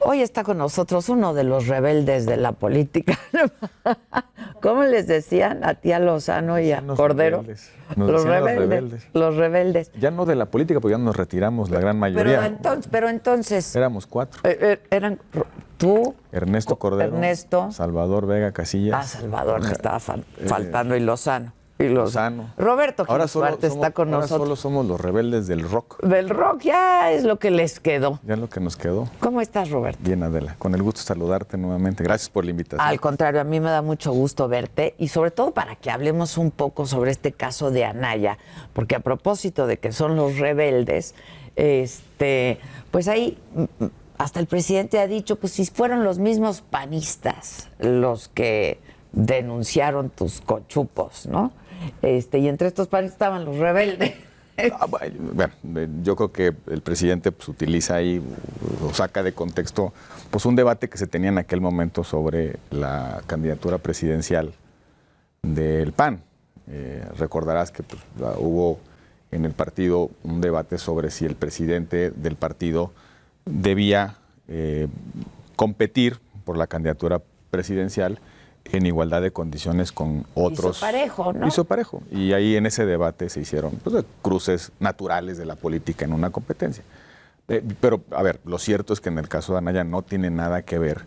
Hoy está con nosotros uno de los rebeldes de la política. ¿Cómo les decían a tía Lozano y a Cordero? Los rebeldes. Los rebeldes. Ya no de la política, porque ya nos retiramos la gran mayoría. Pero entonces éramos 4. Eran tú, Ernesto Cordero, Ernesto, Salvador Vega Casillas. Salvador me estaba faltando, y Lozano. Roberto ahora está con nosotros. Solo somos los rebeldes del rock. Del rock, ya es lo que les quedó. Ya es lo que nos quedó. ¿Cómo estás, Roberto? Bien, Adela. Con el gusto de saludarte nuevamente. Gracias por la invitación. Al contrario, a mí me da mucho gusto verte y sobre todo para que hablemos un poco sobre este caso de Anaya, porque a propósito de que son los rebeldes, pues ahí hasta el presidente ha dicho, pues si fueron los mismos panistas los que denunciaron tus cochupos, ¿no? Y entre estos panistas estaban los rebeldes. Bueno, yo creo que el presidente pues, utiliza ahí o saca de contexto pues un debate que se tenía en aquel momento sobre la candidatura presidencial del PAN. Recordarás que pues, hubo en el partido un debate sobre si el presidente del partido debía competir por la candidatura presidencial en igualdad de condiciones con otros. Hizo parejo, ¿no? Hizo parejo. Y ahí en ese debate se hicieron pues, cruces naturales de la política en una competencia. Pero, a ver, lo cierto es que en el caso de Anaya no tiene nada que ver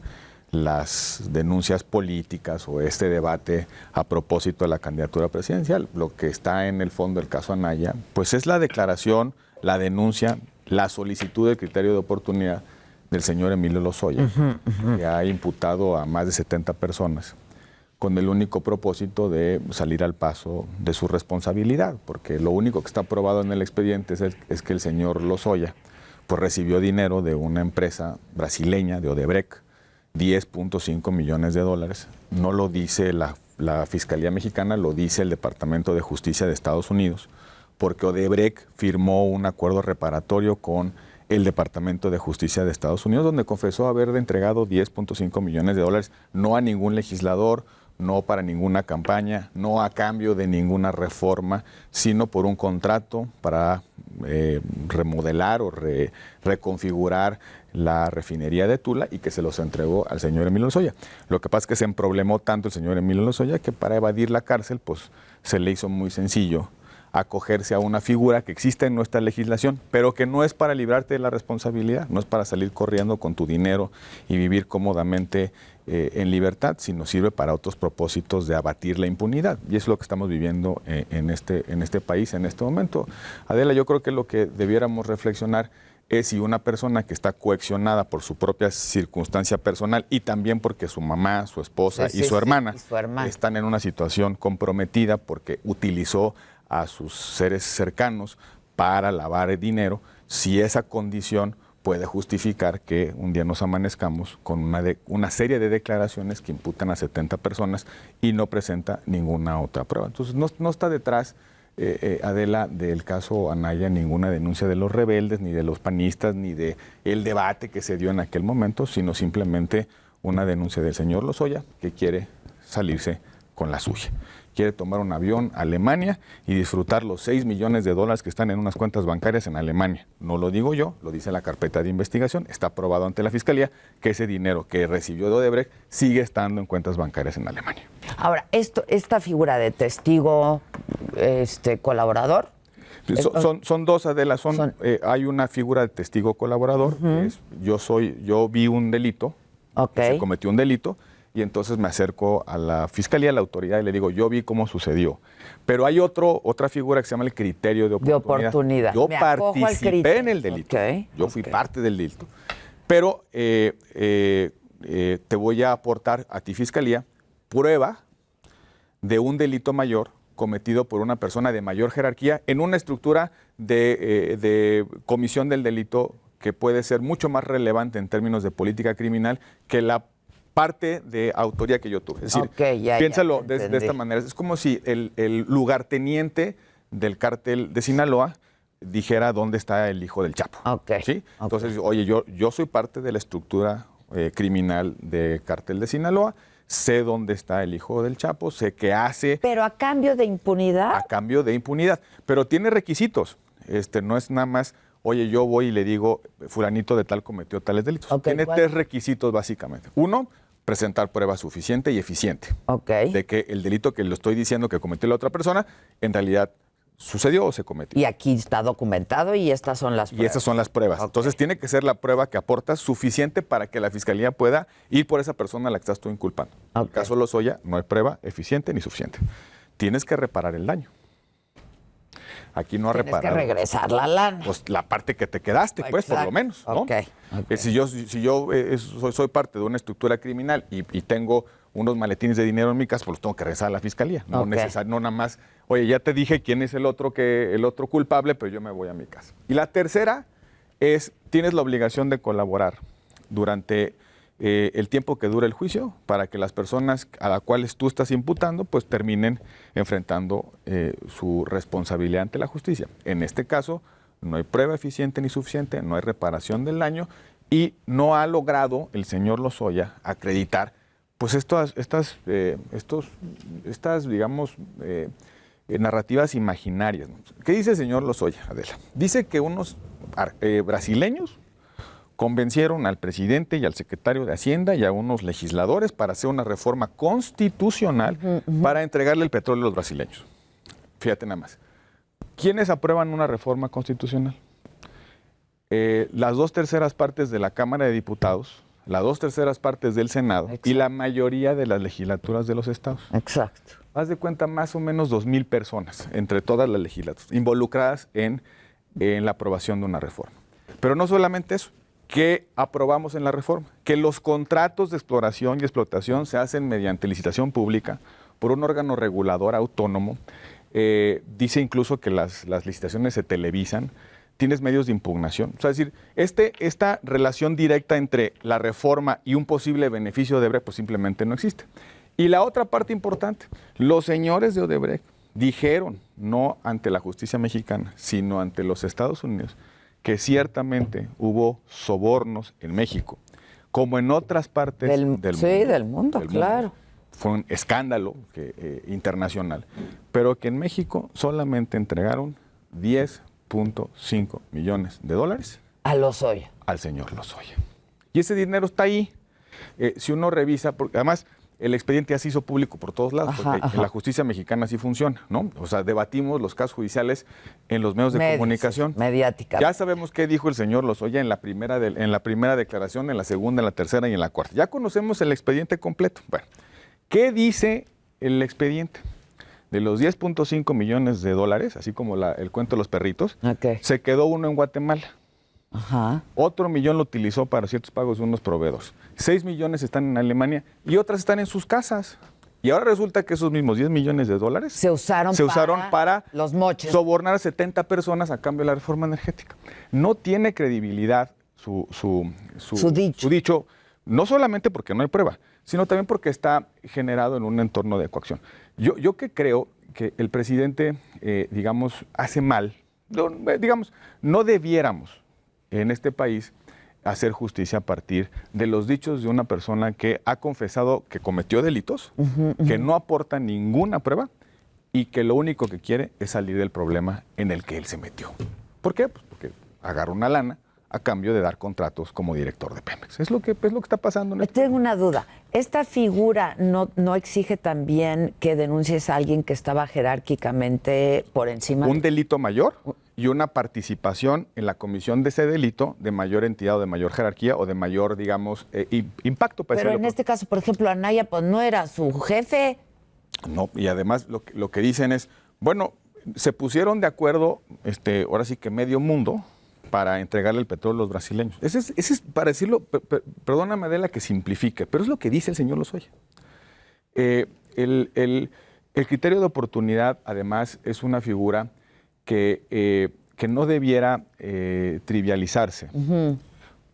las denuncias políticas o este debate a propósito de la candidatura presidencial. Lo que está en el fondo del caso Anaya, pues es la declaración, la denuncia, la solicitud de criterio de oportunidad del señor Emilio Lozoya, que ha imputado a más de 70 personas con el único propósito de salir al paso de su responsabilidad, porque lo único que está probado en el expediente es que el señor Lozoya pues, recibió dinero de una empresa brasileña, de Odebrecht, 10.5 millones de dólares. No lo dice la Fiscalía Mexicana, lo dice el Departamento de Justicia de Estados Unidos, porque Odebrecht firmó un acuerdo reparatorio con el Departamento de Justicia de Estados Unidos, donde confesó haber entregado 10.5 millones de dólares, no a ningún legislador, no para ninguna campaña, no a cambio de ninguna reforma, sino por un contrato para remodelar o reconfigurar la refinería de Tula y que se los entregó al señor Emilio Lozoya. Lo que pasa es que se emproblemó tanto el señor Emilio Lozoya que para evadir la cárcel pues se le hizo muy sencillo acogerse a una figura que existe en nuestra legislación, pero que no es para librarte de la responsabilidad, no es para salir corriendo con tu dinero y vivir cómodamente en libertad, sino sirve para otros propósitos de abatir la impunidad. Y es lo que estamos viviendo en este país en este momento. Adela, yo creo que lo que debiéramos reflexionar es si una persona que está coaccionada por su propia circunstancia personal y también porque su mamá, su esposa y su hermana están en una situación comprometida porque utilizó a sus seres cercanos para lavar dinero, si esa condición puede justificar que un día nos amanezcamos con una serie de declaraciones que imputan a 70 personas y no presenta ninguna otra prueba. Entonces no está detrás, Adela, del caso Anaya ninguna denuncia de los rebeldes, ni de los panistas, ni de el debate que se dio en aquel momento, sino simplemente una denuncia del señor Lozoya que quiere salirse con la suya. Quiere tomar un avión a Alemania y disfrutar los 6 millones de dólares que están en unas cuentas bancarias en Alemania. No lo digo yo, lo dice la carpeta de investigación. Está probado ante la Fiscalía que ese dinero que recibió de Odebrecht sigue estando en cuentas bancarias en Alemania. Ahora, esta figura de testigo colaborador. Son dos, Adela. Hay una figura de testigo colaborador. Yo vi un delito, se cometió un delito. Y entonces me acerco a la fiscalía, a la autoridad, y le digo, yo vi cómo sucedió. Pero hay otra figura que se llama el criterio de oportunidad. Yo participé en el delito. Yo fui parte del delito. Pero te voy a aportar a ti, fiscalía, prueba de un delito mayor cometido por una persona de mayor jerarquía en una estructura de comisión del delito que puede ser mucho más relevante en términos de política criminal que la parte de autoría que yo tuve. Es decir, piénsalo de esta manera. Es como si el lugarteniente del cártel de Sinaloa dijera dónde está el hijo del Chapo. ¿Sí? Entonces, oye, yo soy parte de la estructura criminal del cártel de Sinaloa, sé dónde está el hijo del Chapo, sé qué hace. ¿Pero a cambio de impunidad? A cambio de impunidad. Pero tiene requisitos. No es nada más oye, yo voy y le digo, fulanito de tal cometió tales delitos. Ok, Tiene ¿cuál? 3 requisitos básicamente. Uno, presentar prueba suficiente y eficiente Ok. de que el delito que le estoy diciendo que cometió la otra persona, en realidad sucedió o se cometió. Y aquí está documentado y estas son las Y pruebas. esas son las pruebas. Ok. Entonces tiene que ser la prueba que aporta suficiente para que la fiscalía pueda ir por esa persona a la que estás tú inculpando. En el Ok. caso Lozoya, no hay prueba eficiente ni suficiente. Tienes que reparar el daño. Aquí no ha Tienes que reparado. regresar la lana. Pues la parte que te quedaste, pues, por lo Exacto. menos, ¿no? Ok, ok. Si yo soy parte de una estructura criminal y tengo unos maletines de dinero en mi casa, pues los tengo que regresar a la fiscalía. No Ok. no nada más, oye, ya te dije quién es el otro culpable, pero yo me voy a mi casa. Y la tercera es, tienes la obligación de colaborar durante el tiempo que dure el juicio para que las personas a las cuales tú estás imputando pues terminen enfrentando su responsabilidad ante la justicia. En este caso, no hay prueba eficiente ni suficiente, no hay reparación del daño y no ha logrado el señor Lozoya acreditar pues estas digamos, narrativas imaginarias. ¿Qué dice el señor Lozoya, Adela? Dice que unos brasileños convencieron al presidente y al secretario de Hacienda y a unos legisladores para hacer una reforma constitucional para entregarle el petróleo a los brasileños. Fíjate nada más. ¿Quiénes aprueban una reforma constitucional? Las 2/3 partes de la Cámara de Diputados, las 2/3 partes del Senado. Exacto. Y la mayoría de las legislaturas de los estados. Exacto. Haz de cuenta más o menos 2,000 personas entre todas las legislaturas involucradas en la aprobación de una reforma. Pero no solamente eso. ¿Qué aprobamos en la reforma? Que los contratos de exploración y explotación se hacen mediante licitación pública por un órgano regulador autónomo. Dice incluso que las licitaciones se televisan. Tienes medios de impugnación. O sea, es decir, esta relación directa entre la reforma y un posible beneficio de Odebrecht pues simplemente no existe. Y la otra parte importante, los señores de Odebrecht dijeron, no ante la justicia mexicana, sino ante los Estados Unidos, que ciertamente hubo sobornos en México, como en otras partes del mundo. Sí, del mundo, claro. Fue un escándalo internacional, pero que en México solamente entregaron 10.5 millones de dólares a Lozoya. Al señor Lozoya. Y ese dinero está ahí. Si uno revisa, porque además el expediente ya se hizo público por todos lados, porque en la justicia mexicana sí funciona, ¿no? O sea, debatimos los casos judiciales en los medios de comunicación. Sí, mediática. Ya sabemos qué dijo el señor Lozoya en la primera declaración, en la segunda, en la tercera y en la cuarta. Ya conocemos el expediente completo. Bueno, ¿qué dice el expediente? De los 10.5 millones de dólares, así como el cuento de los perritos, se quedó uno en Guatemala. Ajá. Otro millón lo utilizó para ciertos pagos de unos proveedores. 6 millones están en Alemania y otras están en sus casas. Y ahora resulta que esos mismos 10 millones de dólares se usaron para los moches, sobornar a 70 personas a cambio de la reforma energética. No tiene credibilidad su dicho, no solamente porque no hay prueba, sino también porque está generado en un entorno de coacción. Yo que creo que el presidente, digamos, hace mal, digamos, no debiéramos en este país hacer justicia a partir de los dichos de una persona que ha confesado que cometió delitos, que no aporta ninguna prueba y que lo único que quiere es salir del problema en el que él se metió. ¿Por qué? Pues porque agarra una lana a cambio de dar contratos como director de Pemex. Es lo que está pasando. Tengo una duda. ¿Esta figura no exige también que denuncies a alguien que estaba jerárquicamente por encima? Un delito mayor y una participación en la comisión de ese delito de mayor entidad o de mayor jerarquía o de mayor, digamos, impacto. Pero en este caso, por ejemplo, Anaya, pues no era su jefe. No, y además lo que dicen es, bueno, se pusieron de acuerdo, ahora sí que medio mundo, para entregarle el petróleo a los brasileños. Ese es para decirlo, perdóname Adela que simplifique, pero es lo que dice el señor Lozoya. El criterio de oportunidad, además, es una figura que no debiera trivializarse,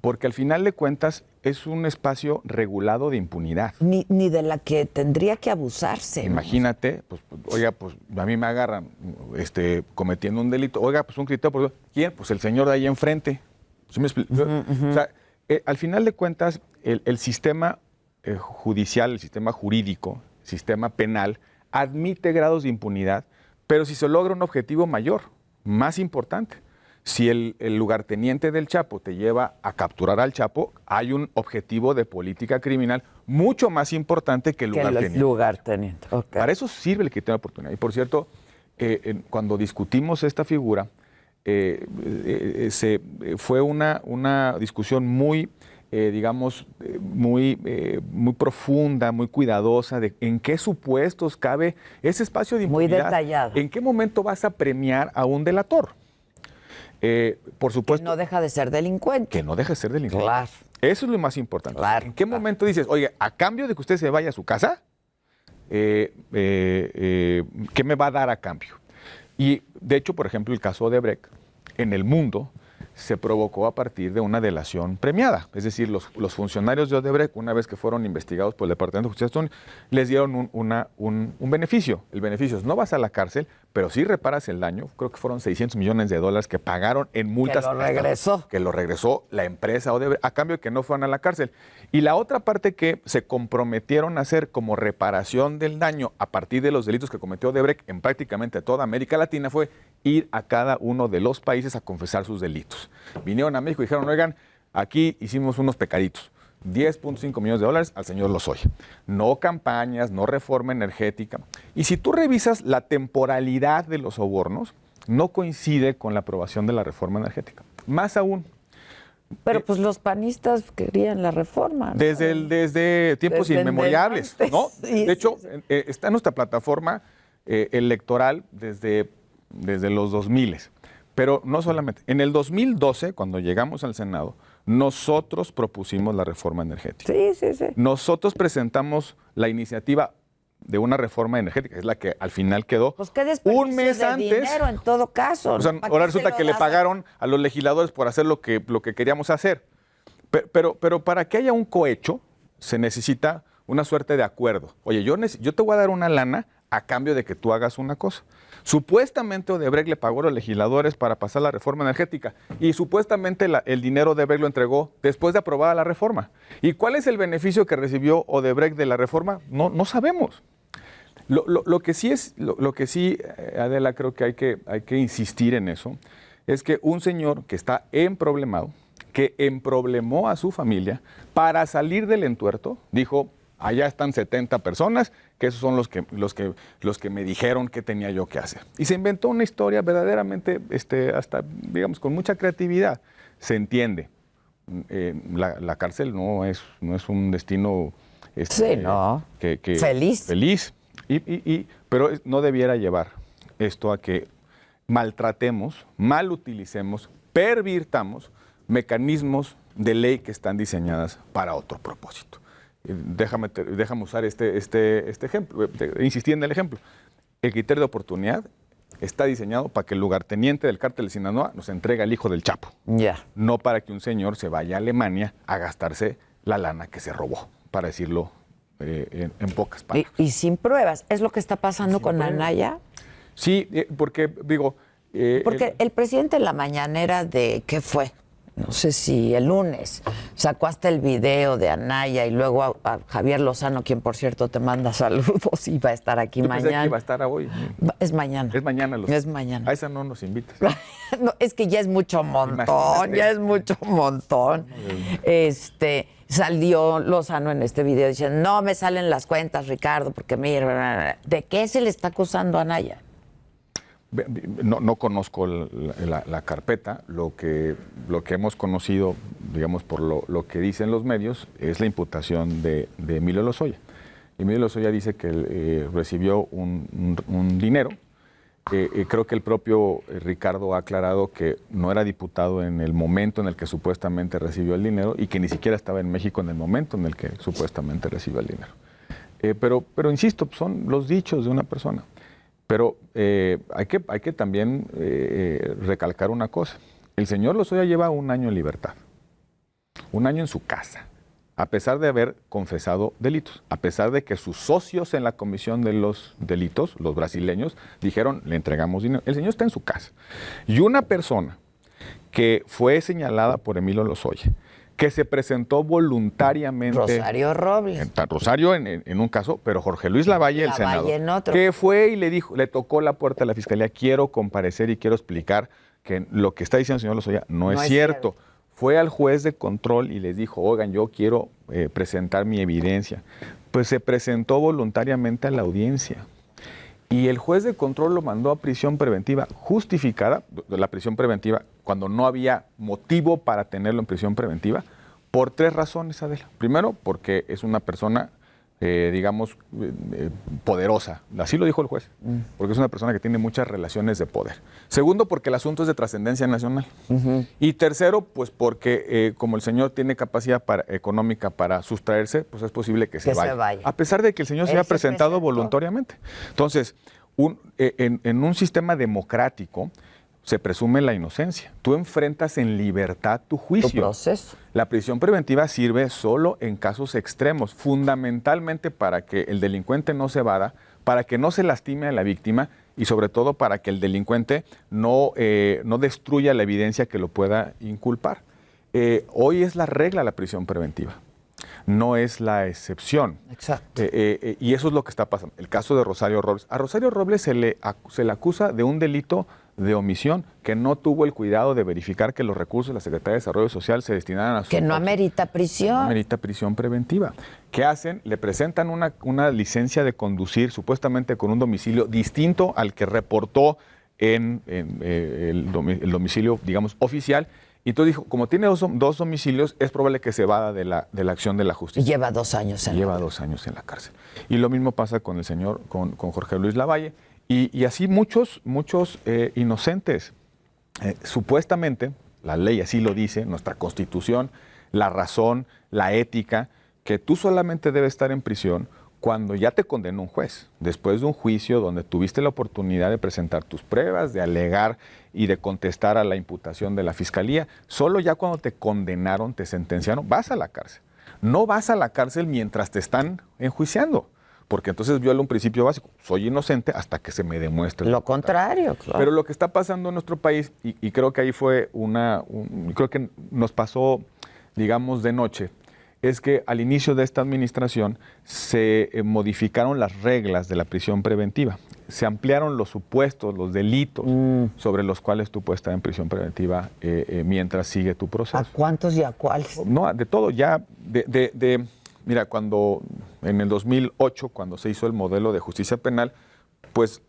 porque al final de cuentas es un espacio regulado de impunidad. Ni de la que tendría que abusarse. Imagínate, pues, oiga, pues a mí me agarran cometiendo un delito. Oiga, pues un criterio por ¿quién? Pues el señor de ahí enfrente. ¿Sí me explico? O sea, al final de cuentas, el sistema judicial, el sistema jurídico, el sistema penal, admite grados de impunidad, pero si se logra un objetivo mayor, más importante. Si el lugarteniente del Chapo te lleva a capturar al Chapo, hay un objetivo de política criminal mucho más importante que el lugarteniente. Lugarteniente. Okay. Para eso sirve el criterio de oportunidad. Y por cierto, cuando discutimos esta figura, fue una discusión muy, digamos, muy profunda, muy cuidadosa de en qué supuestos cabe ese espacio de impunidad. Muy detallado. ¿En qué momento vas a premiar a un delator? Por supuesto. Que no deja de ser delincuente. Que no deja de ser delincuente. Claro. Eso es lo más importante. Claro, ¿En qué momento dices, oye, a cambio de que usted se vaya a su casa, qué me va a dar a cambio? Y de hecho, por ejemplo, el caso de Odebrecht, en el mundo se provocó a partir de una delación premiada. Es decir, los funcionarios de Odebrecht, una vez que fueron investigados por el Departamento de Justicia, les dieron un beneficio. El beneficio es no vas a la cárcel, pero sí reparas el daño. Creo que fueron $600 millones que pagaron en multas. Que lo regresó. Que lo regresó la empresa Odebrecht, a cambio de que no fueran a la cárcel. Y la otra parte que se comprometieron a hacer como reparación del daño a partir de los delitos que cometió Odebrecht en prácticamente toda América Latina fue ir a cada uno de los países a confesar sus delitos. Vinieron a México y dijeron, oigan, aquí hicimos unos pecaditos. $10.5 millones al señor Lozoya. No campañas, no reforma energética. Y si tú revisas la temporalidad de los sobornos, no coincide con la aprobación de la reforma energética. Más aún. Pero pues los panistas querían la reforma, ¿no? Desde tiempos inmemoriales, ¿no? Sí, de hecho, sí. está en nuestra plataforma electoral desde los 2000. Pero no solamente. En el 2012, cuando llegamos al Senado, nosotros propusimos la reforma energética. Sí. Nosotros presentamos la iniciativa de una reforma energética, es la que al final quedó Pues qué desperdicio un mes de antes. dinero en todo caso. O sea, ¿Para ahora qué resulta se lo que le das pagaron a los legisladores por hacer lo que queríamos hacer. Pero para que haya un cohecho, se necesita una suerte de acuerdo. Oye, yo te voy a dar una lana a cambio de que tú hagas una cosa. Supuestamente Odebrecht le pagó a los legisladores para pasar la reforma energética y supuestamente el dinero Odebrecht lo entregó después de aprobada la reforma. ¿Y cuál es el beneficio que recibió Odebrecht de la reforma? No sabemos. Lo que sí, Adela, creo que hay que insistir en eso, es que un señor que está emproblemado, que emproblemó a su familia, para salir del entuerto, dijo, allá están 70 personas, que esos son los que me dijeron que tenía yo que hacer. Y se inventó una historia verdaderamente, hasta, digamos, con mucha creatividad. Se entiende. La cárcel no es un destino Sí, no. Feliz. Feliz. Pero no debiera llevar esto a que maltratemos, malutilicemos, pervirtamos mecanismos de ley que están diseñadas para otro propósito. Déjame usar este ejemplo, insistí en el ejemplo. El criterio de oportunidad está diseñado para que el lugarteniente del cártel de Sinaloa nos entregue al hijo del Chapo. Ya. No para que un señor se vaya a Alemania a gastarse la lana que se robó, para decirlo en pocas palabras. Y sin pruebas. ¿Es lo que está pasando Sin con pruebas. Anaya? Sí, porque digo... Porque el presidente en la mañanera de, ¿qué fue? No sé si el lunes, sacó hasta el video de Anaya y luego a Javier Lozano, quien por cierto te manda saludos y va a estar aquí yo pensé mañana. que iba a estar hoy. Es mañana. Es mañana. Es mañana. A esa no nos invitas. No, es que ya es mucho montón, Imagínate. ya es mucho montón. Salió Lozano en este video diciendo, no me salen las cuentas, Ricardo, porque mira, ¿de qué se le está acusando a Anaya? No conozco la carpeta. Lo que hemos conocido, digamos, por lo que dicen los medios, es la imputación de Emilio Lozoya. Emilio Lozoya dice que recibió un dinero. Creo que el propio Ricardo ha aclarado que no era diputado en el momento en el que supuestamente recibió el dinero y que ni siquiera estaba en México en el momento en el que supuestamente recibió el dinero. Pero insisto, son los dichos de una persona. Pero hay que también recalcar una cosa. El señor Lozoya lleva 1 año en libertad, 1 año en su casa, a pesar de haber confesado delitos, a pesar de que sus socios en la comisión de los delitos, los brasileños, dijeron, le entregamos dinero. El señor está en su casa. Y una persona que fue señalada por Emilio Lozoya, que se presentó voluntariamente. Rosario Robles. Rosario en un caso, pero Jorge Luis Lavalle, el senador, en otro. que fue y le tocó la puerta de la fiscalía, quiero comparecer y quiero explicar que lo que está diciendo el señor Lozoya no es cierto. Fue al juez de control y les dijo, oigan, yo quiero presentar mi evidencia. Pues se presentó voluntariamente a la audiencia. Y el juez de control lo mandó a prisión preventiva justificada, la prisión preventiva, cuando no había motivo para tenerlo en prisión preventiva, por 3 razones, Adela. Primero, porque es una persona, digamos, poderosa. Así lo dijo el juez, porque es una persona que tiene muchas relaciones de poder. Segundo, porque el asunto es de trascendencia nacional. Y tercero, pues porque como el señor tiene capacidad económica para sustraerse, pues es posible que se vaya. A pesar de que el señor se haya presentado voluntariamente. Entonces, en un sistema democrático, se presume la inocencia. Tú enfrentas en libertad tu juicio. Tu proceso. La prisión preventiva sirve solo en casos extremos, fundamentalmente para que el delincuente no se evada, para que no se lastime a la víctima y sobre todo para que el delincuente no destruya la evidencia que lo pueda inculpar. Hoy es la regla la prisión preventiva, no es la excepción. Exacto. Y eso es lo que está pasando. El caso de Rosario Robles. A Rosario Robles se le acusa de un delito de omisión, que no tuvo el cuidado de verificar que los recursos de la Secretaría de Desarrollo Social se destinaran a su... Que no amerita prisión. No amerita prisión preventiva. ¿Qué hacen? Le presentan una licencia de conducir, supuestamente con un domicilio distinto al que reportó en el domicilio, digamos, oficial. Y entonces dijo, como tiene dos domicilios, es probable que se evada de la acción de la justicia. Y lleva 2 años en Lleva 2 años en la cárcel. Y lo mismo pasa con el señor, con Jorge Luis Lavalle. Y así muchos inocentes. Supuestamente, la ley así lo dice, nuestra Constitución, la razón, la ética, que tú solamente debes estar en prisión cuando ya te condenó un juez, después de un juicio donde tuviste la oportunidad de presentar tus pruebas, de alegar y de contestar a la imputación de la fiscalía. Solo ya cuando te condenaron, te sentenciaron, vas a la cárcel. No vas a la cárcel mientras te están enjuiciando, porque entonces viola un principio básico. Soy inocente hasta que se me demuestre lo contrario. Claro. Pero lo que está pasando en nuestro país, y creo que ahí fue creo que nos pasó, digamos, de noche, es que al inicio de esta administración se modificaron las reglas de la prisión preventiva. Se ampliaron los supuestos, los delitos sobre los cuales tú puedes estar en prisión preventiva mientras sigue tu proceso. ¿A cuántos y a cuáles? No, de todo. Ya mira, cuando en el 2008, cuando se hizo el modelo de justicia penal, pues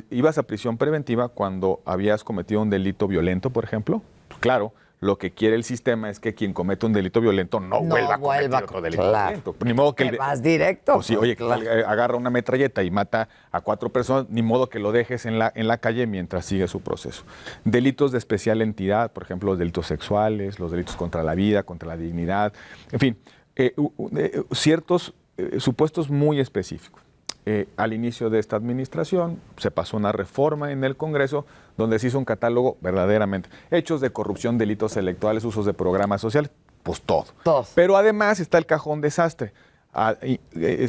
ibas a prisión preventiva cuando habías cometido un delito violento, por ejemplo. Claro, lo que quiere el sistema es que quien comete un delito violento no vuelva a cometer otro delito violento. Ni modo que vas directo. Pues sí, oye, claro. Agarra una metralleta y mata a 4 personas, ni modo que lo dejes en la calle mientras sigue su proceso. Delitos de especial entidad, por ejemplo, los delitos sexuales, los delitos contra la vida, contra la dignidad, en fin, ciertos supuestos muy específicos. Al inicio de esta administración se pasó una reforma en el Congreso donde se hizo un catálogo verdaderamente. Hechos de corrupción, delitos electorales, usos de programas sociales, pues todo. Pero además está el cajón desastre.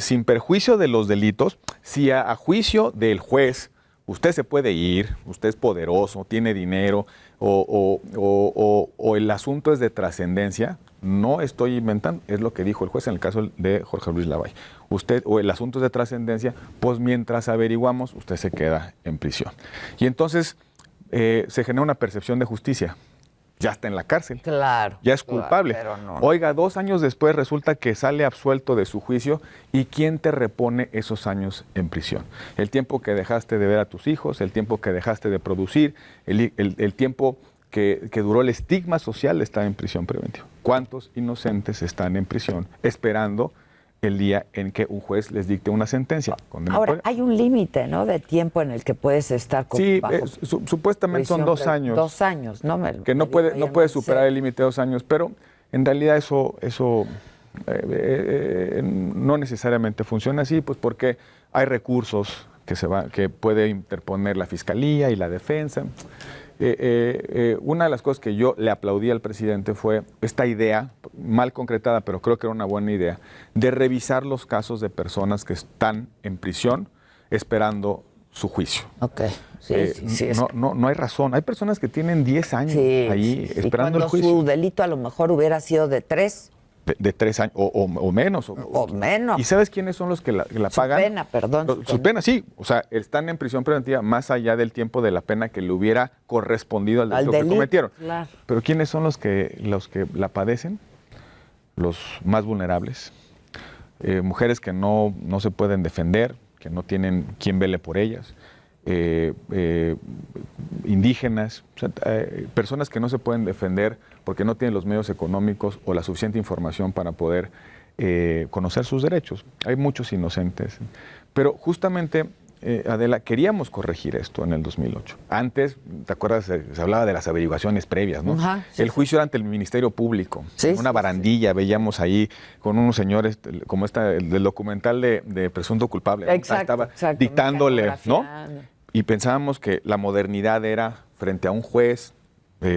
Sin perjuicio de los delitos, si a juicio del juez usted se puede ir, usted es poderoso, tiene dinero o el asunto es de trascendencia, no estoy inventando, es lo que dijo el juez en el caso de Jorge Luis Lavalle. Usted, o el asunto es de trascendencia, pues mientras averiguamos, usted se queda en prisión. Y entonces se genera una percepción de justicia. Ya está en la cárcel. Claro. Ya es culpable. Pero no. Oiga, 2 años después resulta que sale absuelto de su juicio. ¿Y quién te repone esos años en prisión? El tiempo que dejaste de ver a tus hijos, el tiempo que dejaste de producir, el tiempo que duró el estigma social de estar en prisión preventiva. ¿Cuántos inocentes están en prisión esperando el día en que un juez les dicte una sentencia condenatoria? Ahora, hay un límite, ¿no?, de tiempo en el que puedes estar con Sí, supuestamente son 2 años. 2 años, ¿no? Que no puede superar el límite de 2 años, pero en realidad eso no necesariamente funciona así, pues porque hay recursos que puede interponer la Fiscalía y la defensa. Una de las cosas que yo le aplaudí al presidente fue esta idea, mal concretada, pero creo que era una buena idea, de revisar los casos de personas que están en prisión esperando su juicio. Ok, sí. No hay razón. Hay personas que tienen 10 años ahí esperando el juicio. Cuando su delito a lo mejor hubiera sido de 3, de 3 años o menos. O menos. ¿Y sabes quiénes son los que la pagan? Su pena, perdón. Su pena, sí. O sea, están en prisión preventiva más allá del tiempo de la pena que le hubiera correspondido al delito que cometieron. Claro. Pero ¿quiénes son los que la padecen? Los más vulnerables. Mujeres que no se pueden defender, que no tienen quien vele por ellas. Indígenas, o sea, personas que no se pueden defender porque no tienen los medios económicos o la suficiente información para poder conocer sus derechos. Hay muchos inocentes. Pero justamente, Adela, queríamos corregir esto en el 2008. Antes, ¿te acuerdas? Se hablaba de las averiguaciones previas, ¿no? Ajá, sí, el juicio era ante el Ministerio Público. Sí, en una barandilla veíamos ahí con unos señores, como el del documental de Presunto Culpable. Exacto, Estaba dictándole, ¿no? Y pensábamos que la modernidad era frente a un juez.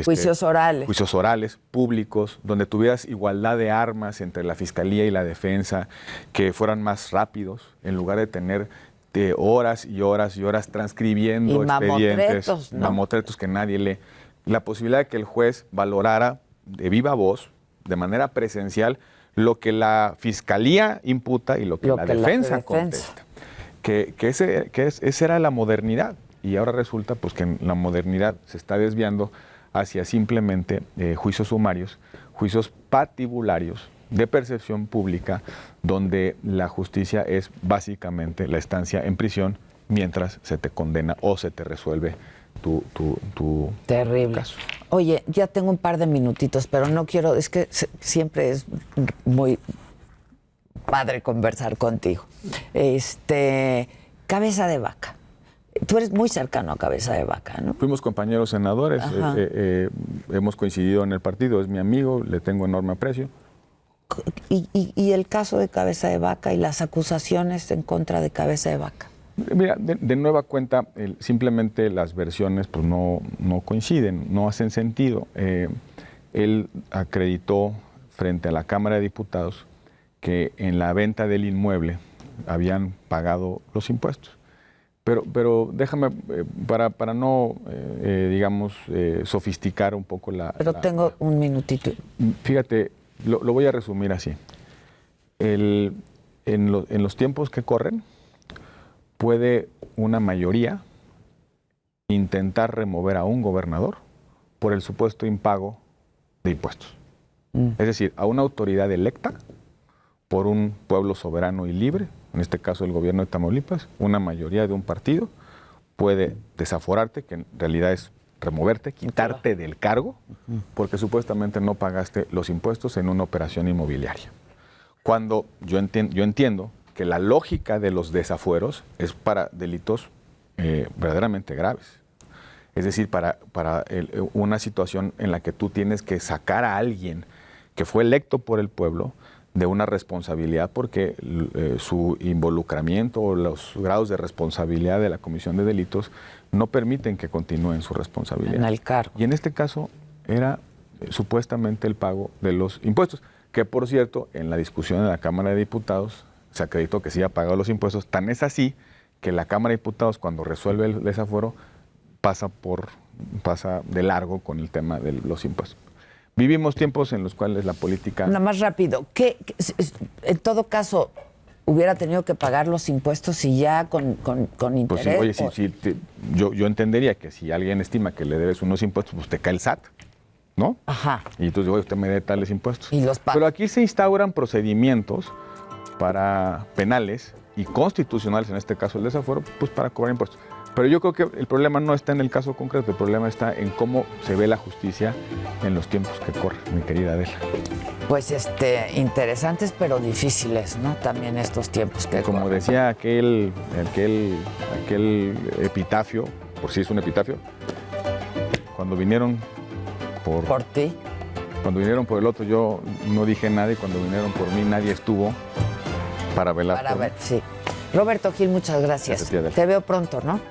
Juicios orales. Juicios orales, públicos, donde tuvieras igualdad de armas entre la fiscalía y la defensa, que fueran más rápidos, en lugar de tener horas y horas y horas transcribiendo y expedientes, ¿no? mamotretos que nadie lee. La posibilidad de que el juez valorara de viva voz, de manera presencial, lo que la fiscalía imputa y lo que la defensa contesta. Esa era la modernidad, y ahora resulta pues que la modernidad se está desviando hacia simplemente juicios sumarios, juicios patibularios de percepción pública, donde la justicia es básicamente la estancia en prisión mientras se te condena o se te resuelve tu Terrible. caso. Oye, ya tengo un par de minutitos, pero no quiero, es que siempre es muy padre conversar contigo. Cabeza de Vaca. Tú eres muy cercano a Cabeza de Vaca, ¿no? Fuimos compañeros senadores, hemos coincidido en el partido, es mi amigo, le tengo enorme aprecio. ¿Y el caso de Cabeza de Vaca y las acusaciones en contra de Cabeza de Vaca? Mira, de nueva cuenta, simplemente las versiones pues, no coinciden, no hacen sentido. Él acreditó frente a la Cámara de Diputados que en la venta del inmueble habían pagado los impuestos. Pero déjame, para no, digamos, sofisticar un poco Pero tengo un minutito. Fíjate, lo voy a resumir así. En los tiempos que corren, puede una mayoría intentar remover a un gobernador por el supuesto impago de impuestos. Es decir, a una autoridad electa por un pueblo soberano y libre, en este caso el gobierno de Tamaulipas, una mayoría de un partido puede desaforarte, que en realidad es removerte, quitarte del cargo, porque supuestamente no pagaste los impuestos en una operación inmobiliaria. Cuando yo entiendo que la lógica de los desafueros es para delitos verdaderamente graves. Es decir, para una situación en la que tú tienes que sacar a alguien que fue electo por el pueblo de una responsabilidad porque su involucramiento o los grados de responsabilidad de la comisión de delitos no permiten que continúe en su responsabilidad. En el cargo. Y en este caso era supuestamente el pago de los impuestos, que por cierto, en la discusión en la Cámara de Diputados se acreditó que sí ha pagado los impuestos. Tan es así que la Cámara de Diputados, cuando resuelve el desafuero, pasa de largo con el tema de los impuestos. Vivimos tiempos en los cuales la política... Nada más rápido. En todo caso, hubiera tenido que pagar los impuestos y ya con interés? Pues sí, oye, yo entendería que si alguien estima que le debes unos impuestos, pues te cae el SAT, ¿no? Ajá. Y entonces, oye, usted me debe tales impuestos. Y los paga. Pero aquí se instauran procedimientos para penales y constitucionales, en este caso el desafuero, pues para cobrar impuestos. Pero yo creo que el problema no está en el caso concreto, el problema está en cómo se ve la justicia en los tiempos que corren, mi querida Adela. Pues interesantes pero difíciles, ¿no? También estos tiempos que como corren. decía aquel epitafio, por si es un epitafio, cuando vinieron por ti. Cuando vinieron por el otro yo no dije nada y cuando vinieron por mí nadie estuvo para velar por mí. Sí. Roberto Gil, muchas gracias. Gracias a ti, Adela. Te veo pronto, ¿no?